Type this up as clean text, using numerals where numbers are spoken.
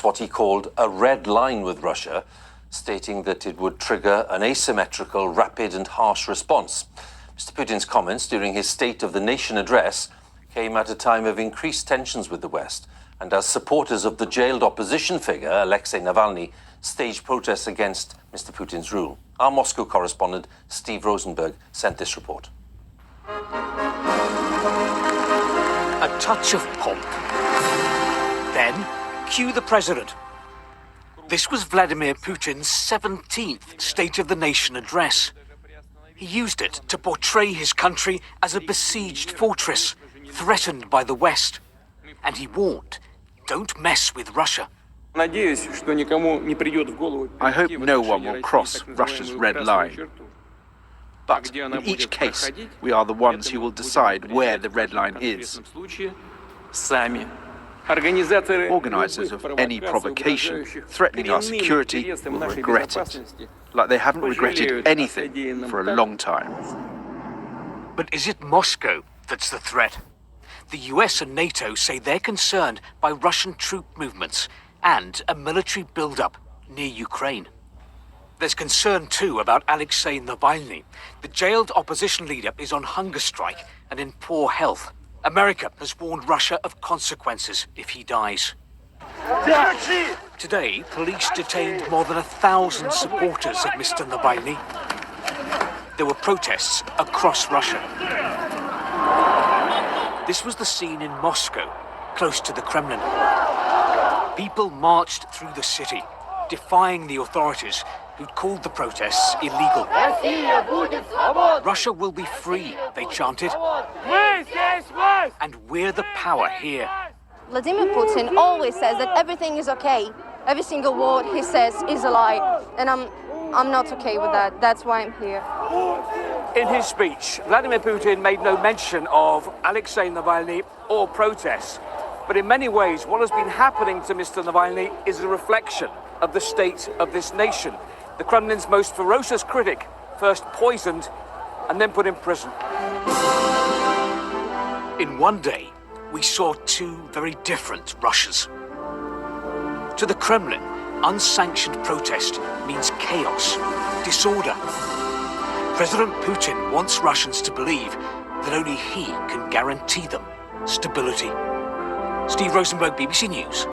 what he called a red line with Russia, stating that it would trigger an asymmetrical, rapid and harsh response. Mr. Putin's comments during his State of the Nation address came at a time of increased tensions with the West, and as supporters of the jailed opposition figure, Alexei Navalny, staged protests against Mr. Putin's rule. Our Moscow correspondent, Steve Rosenberg, sent this report. A touch of pomp. Then, cue the president. This was Vladimir Putin's 17th State of the Nation address. He used it to portray his country as a besieged fortress, threatened by the West. And he warned, don't mess with Russia. I hope no one will cross Russia's red line. But in each case, we are the ones who will decide where the red line is. Organizers of any provocation threatening our security will regret it, like they haven't regretted anything for a long time. But is it Moscow that's the threat? The US and NATO say they're concerned by Russian troop movements and a military build-up near Ukraine. There's concern too about Alexei Navalny. The jailed opposition leader is on hunger strike and in poor health. America has warned Russia of consequences if he dies. Today, police detained more than 1,000 supporters of Mr. Navalny. There were protests across Russia. This was the scene in Moscow, close to the Kremlin. People marched through the city, defying the authorities who'd called the protests illegal. Russia will be free, they chanted. And we're the power here. Vladimir Putin always says that everything is okay. Every single word he says is a lie. And I'm not okay with that. That's why I'm here. In his speech, Vladimir Putin made no mention of Alexei Navalny or protests. But in many ways, what has been happening to Mr. Navalny is a reflection of the state of this nation. The Kremlin's most ferocious critic, first poisoned and then put in prison. In one day, we saw two very different Russias. To the Kremlin, unsanctioned protest means chaos, disorder. President Putin wants Russians to believe that only he can guarantee them stability. Steve Rosenberg, BBC News.